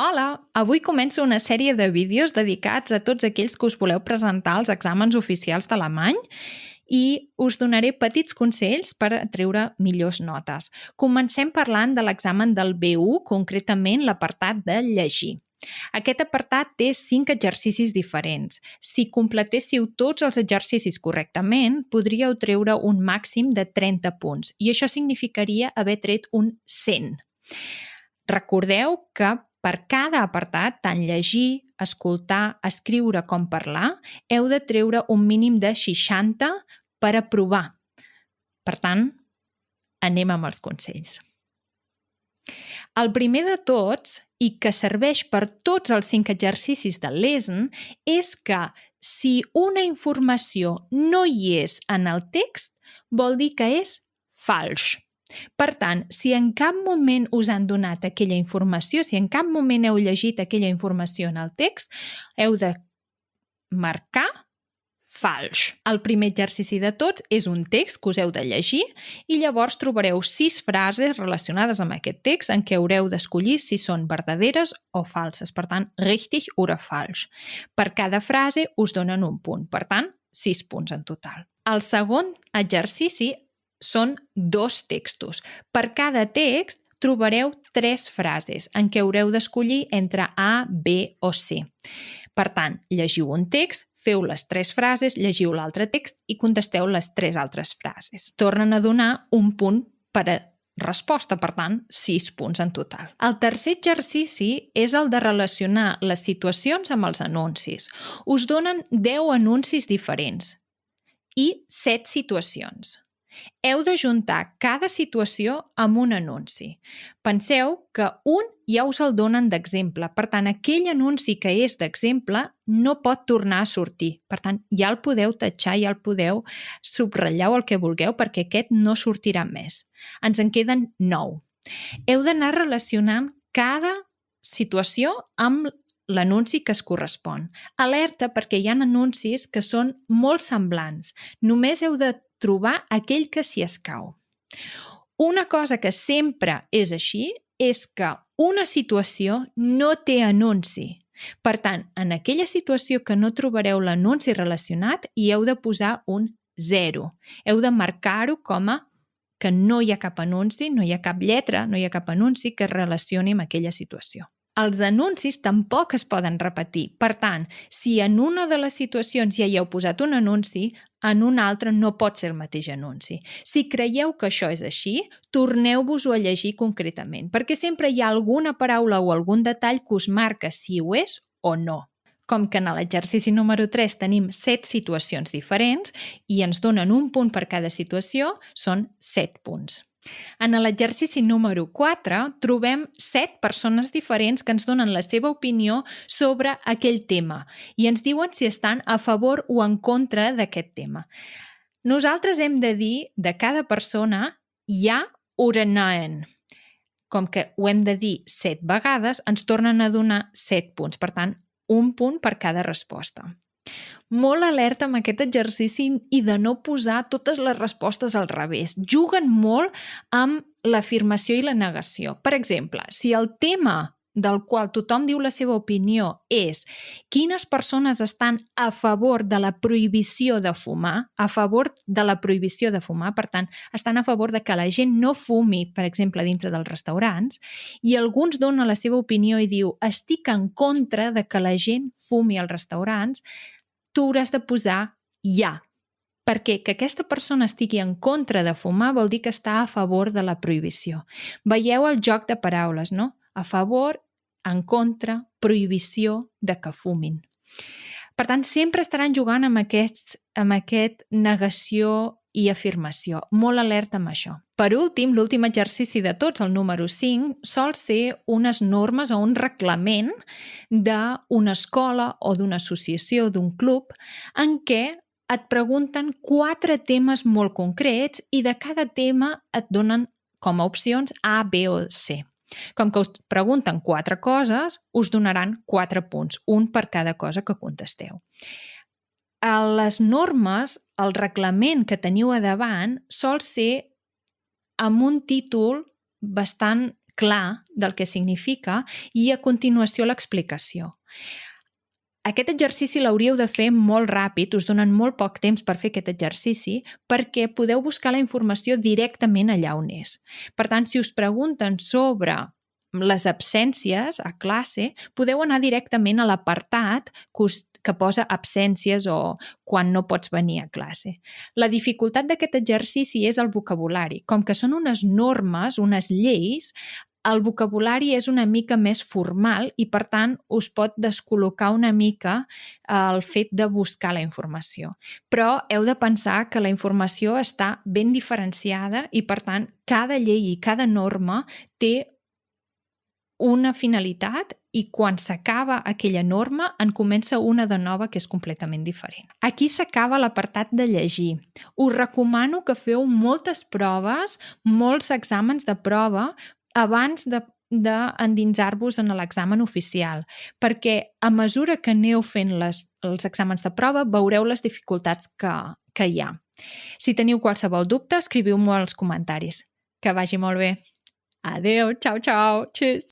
Hola! Avui començo una sèrie de vídeos dedicats a tots aquells que us voleu presentar als exàmens oficials d'alemany i us donaré petits consells per treure millors notes. Comencem parlant de l'examen del B1, concretament l'apartat de llegir. Aquest apartat té 5 exercicis diferents. Si completéssiu tots els exercicis correctament, podríeu treure un màxim de 30 punts i això significaria haver tret un 100. Recordeu que per cada apartat, tant llegir, escoltar, escriure com parlar, heu de treure un mínim de 60 per aprovar. Per tant, anem amb els consells. El primer de tots, i que serveix per tots els 5 exercicis del Lesen, és que si una informació no hi és en el text, vol dir que és fals. Per tant, si en cap moment us han donat aquella informació, si en cap moment heu llegit aquella informació en el text, heu de marcar fals. El primer exercici de tots és un text que us heu de llegir i llavors trobareu 6 frases relacionades amb aquest text en què haureu d'escollir si són verdaderes o falses. Per tant, richtig oder falsch. Per cada frase us donen un punt. Per tant, 6 punts en total. El segon exercici són 2 textos. Per cada text trobareu 3 frases en què haureu d'escollir entre A, B o C. Per tant, llegiu un text, feu les 3 frases, llegiu l'altre text i contesteu les 3 altres frases. Tornen a donar un punt per a resposta, per tant, 6 punts en total. El tercer exercici és el de relacionar les situacions amb els anuncis. Us donen 10 anuncis diferents i 7 situacions. Heu d'ajuntar cada situació amb un anunci. Penseu que un ja us el donen d'exemple. Per tant, aquell anunci que és d'exemple no pot tornar a sortir. Per tant, ja el podeu tatxar, ja el podeu subratllar el que vulgueu perquè aquest no sortirà més. Ens en queden 9. Heu d'anar relacionant cada situació amb l'anunci que es correspon. Alerta perquè hi ha anuncis que són molt semblants. Només heu de trobar aquell que s'hi escau. Una cosa que sempre és així és que una situació no té anunci. Per tant, en aquella situació que no trobareu l'anunci relacionat, hi heu de posar un 0. Heu de marcar-ho com a que no hi ha cap anunci, no hi ha cap lletra, no hi ha cap anunci que es relacioni amb aquella situació. Els anuncis tampoc es poden repetir. Per tant, si en una de les situacions ja hi heu posat un anunci, en una altra no pot ser el mateix anunci. Si creieu que això és així, torneu-vos-ho a llegir concretament, perquè sempre hi ha alguna paraula o algun detall que us marca si ho és o no. Com que en l'exercici número 3 tenim 7 situacions diferents i ens donen un punt per cada situació, són 7 punts. En l'exercici número 4 trobem 7 persones diferents que ens donen la seva opinió sobre aquell tema i ens diuen si estan a favor o en contra d'aquest tema. Nosaltres hem de dir de cada persona ja oder nein. Com que ho hem de dir 7 vegades, ens tornen a donar 7 punts. Per tant, un punt per cada resposta. Molt alerta amb aquest exercici i de no posar totes les respostes al revés. Juguen molt amb l'afirmació i la negació. Per exemple, si el tema del qual tothom diu la seva opinió és quines persones estan a favor de la prohibició de fumar, per tant, estan a favor de que la gent no fumi, per exemple, dintre dels restaurants, i alguns donen la seva opinió i diu estic en contra de que la gent fumi als restaurants, tu hauràs de posar ja, perquè que aquesta persona estigui en contra de fumar vol dir que està a favor de la prohibició. Veieu el joc de paraules, no? A favor, en contra, prohibició de que fumin. Per tant, sempre estaran jugant amb aquest negació i afirmació. Molt alerta amb això. Per últim, l'últim exercici de tots, el número 5, sol ser unes normes o un reglament d'una escola o d'una associació, d'un club, en què et pregunten 4 temes molt concrets i de cada tema et donen com a opcions A, B o C. Com que us pregunten 4 coses, us donaran 4 punts, un per cada cosa que contesteu. A les normes, el reglament que teniu a davant sol ser amb un títol bastant clar del que significa i a continuació l'explicació. Aquest exercici l'hauríeu de fer molt ràpid, us donen molt poc temps per fer aquest exercici perquè podeu buscar la informació directament allà on és. Per tant, si us pregunten sobre les absències a classe, podeu anar directament a l'apartat que posa absències o quan no pots venir a classe. La dificultat d'aquest exercici és el vocabulari. Com que són unes normes, unes lleis, el vocabulari és una mica més formal i, per tant, us pot descol·locar una mica el fet de buscar la informació. Però heu de pensar que la informació està ben diferenciada i, per tant, cada llei i cada norma té una finalitat i quan s'acaba aquella norma en comença una de nova que és completament diferent. Aquí s'acaba l'apartat de llegir. Us recomano que feu moltes proves, molts exàmens de prova abans d'endinsar-vos en l'examen oficial, perquè a mesura que aneu fent els exàmens de prova veureu les dificultats que hi ha. Si teniu qualsevol dubte, escriviu-m'ho als comentaris. Que vagi molt bé. Adéu, ciao, ciao, tschüss.